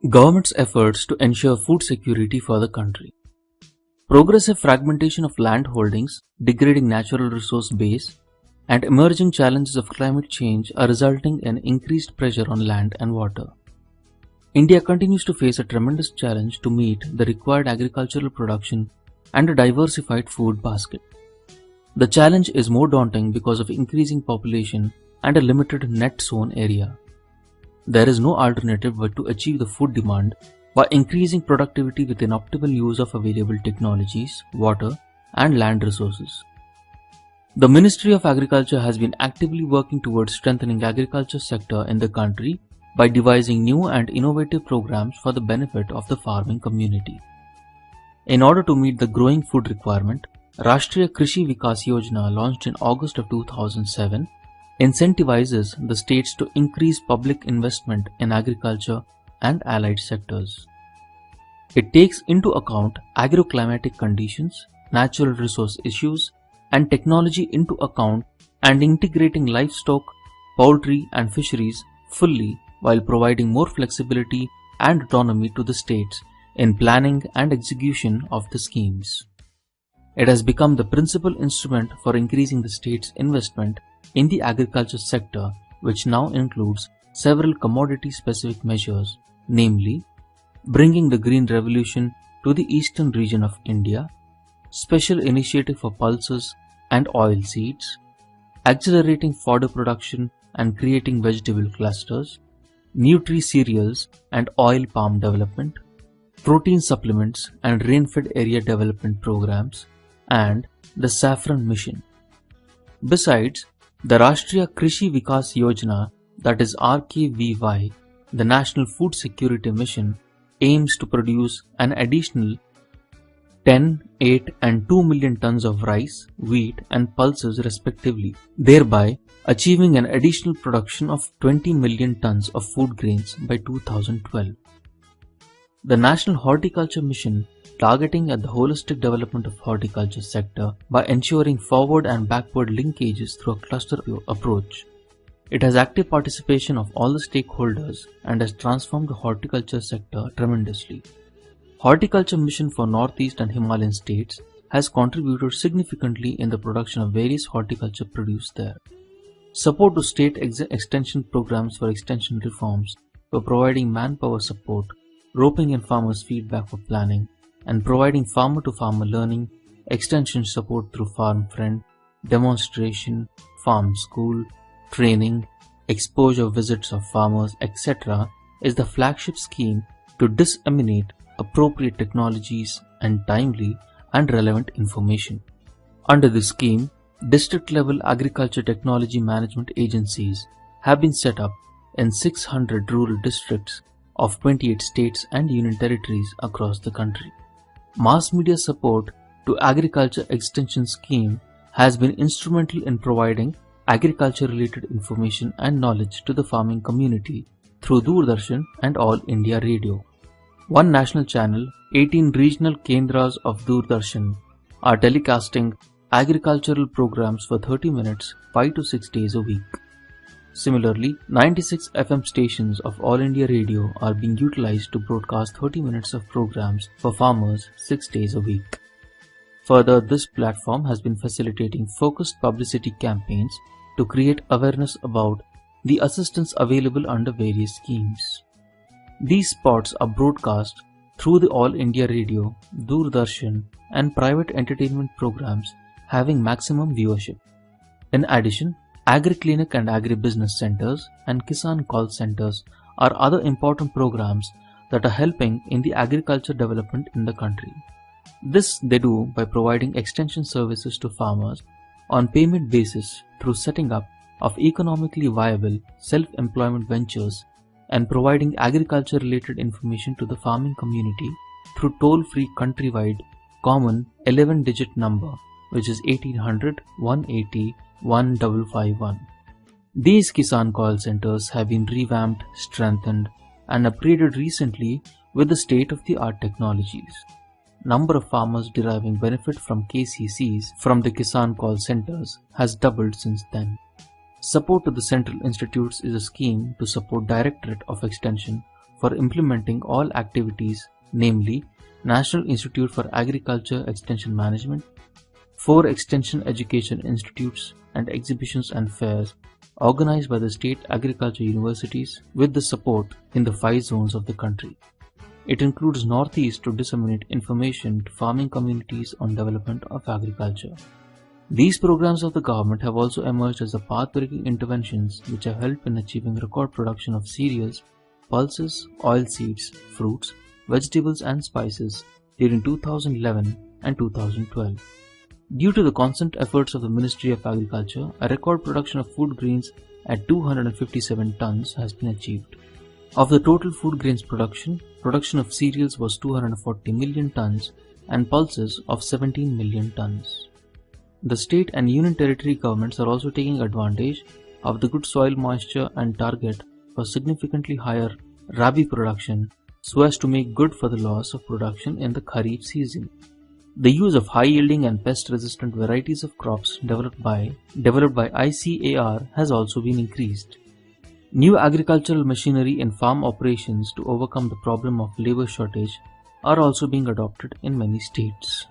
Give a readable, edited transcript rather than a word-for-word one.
Government's efforts to ensure food security for the country. Progressive fragmentation of land holdings, degrading natural resource base, and emerging challenges of climate change are resulting in increased pressure on land and water. India continues to face a tremendous challenge to meet the required agricultural production and a diversified food basket. The challenge is more daunting because of increasing population and a limited net sown area. There is no alternative but to achieve the food demand by increasing productivity with an optimal use of available technologies, water, and land resources. The Ministry of Agriculture has been actively working towards strengthening agriculture sector in the country by devising new and innovative programs for the benefit of the farming community. In order to meet the growing food requirement, Rashtriya Krishi Vikas Yojana, launched in August of 2007, incentivizes the states to increase public investment in agriculture and allied sectors. It takes into account agroclimatic conditions, natural resource issues, and technology into account and integrating livestock, poultry, and fisheries fully while providing more flexibility and autonomy to the states in planning and execution of the schemes. It has become the principal instrument for increasing the state's investment in the agriculture sector, which now includes several commodity-specific measures, namely, bringing the Green Revolution to the eastern region of India, special initiative for pulses and oil seeds, accelerating fodder production and creating vegetable clusters, nutri-cereals and oil palm development, protein supplements and rain-fed area development programs, and the Saffron Mission. Besides, the Rashtriya Krishi Vikas Yojana, that is RKVY, the National Food Security Mission, aims to produce an additional 10, 8 and 2 million tons of rice, wheat and pulses respectively, thereby achieving an additional production of 20 million tons of food grains by 2012. The National Horticulture Mission, targeting at the holistic development of horticulture sector by ensuring forward and backward linkages through a cluster approach. It has active participation of all the stakeholders and has transformed the horticulture sector tremendously. Horticulture Mission for Northeast and Himalayan states has contributed significantly in the production of various horticulture produce there. Support to state extension programs for extension reforms for providing manpower support, roping in farmers' feedback for planning, and providing farmer-to-farmer learning, extension support through Farm Friend, demonstration, farm school, training, exposure visits of farmers, etc. is the flagship scheme to disseminate appropriate technologies and timely and relevant information. Under this scheme, district-level agriculture technology management agencies have been set up in 600 rural districts of 28 states and union territories across the country. Mass media support to Agriculture Extension Scheme has been instrumental in providing agriculture-related information and knowledge to the farming community through Doordarshan and All India Radio. One national channel, 18 regional Kendras of Doordarshan are telecasting agricultural programs for 30 minutes 5 to 6 days a week. Similarly, 96 FM stations of All India Radio are being utilized to broadcast 30 minutes of programs for farmers 6 days a week. Further, this platform has been facilitating focused publicity campaigns to create awareness about the assistance available under various schemes. These spots are broadcast through the All India Radio, Doordarshan, and private entertainment programs having maximum viewership. In addition, Agri-Clinic and Agri-Business Centers and Kisan Call Centers are other important programs that are helping in the agriculture development in the country. This they do by providing extension services to farmers on payment basis through setting up of economically viable self-employment ventures and providing agriculture-related information to the farming community through toll-free countrywide common 11-digit number, which is 1800 180 1551. These Kisan call centers have been revamped, strengthened, and upgraded recently with the state-of-the-art technologies. Number of farmers deriving benefit from KCCs from the Kisan call centers has doubled since then. Support to the Central Institutes is a scheme to support Directorate of Extension for implementing all activities, namely National Institute for Agriculture Extension Management, 4 extension education institutes and exhibitions and fairs organized by the state agriculture universities with the support in the 5 zones of the country. It includes Northeast to disseminate information to farming communities on development of agriculture. These programs of the government have also emerged as the path-breaking interventions which have helped in achieving record production of cereals, pulses, oilseeds, fruits, vegetables and spices during 2011 and 2012. Due to the constant efforts of the Ministry of Agriculture, a record production of food grains at 257 tons has been achieved. Of the total food grains production of cereals was 240 million tons and pulses of 17 million tons. The state and union territory governments are also taking advantage of the good soil moisture and target for significantly higher rabi production so as to make good for the loss of production in the Kharif season. The use of high-yielding and pest-resistant varieties of crops developed by ICAR has also been increased. New agricultural machinery in farm operations to overcome the problem of labor shortage are also being adopted in many states.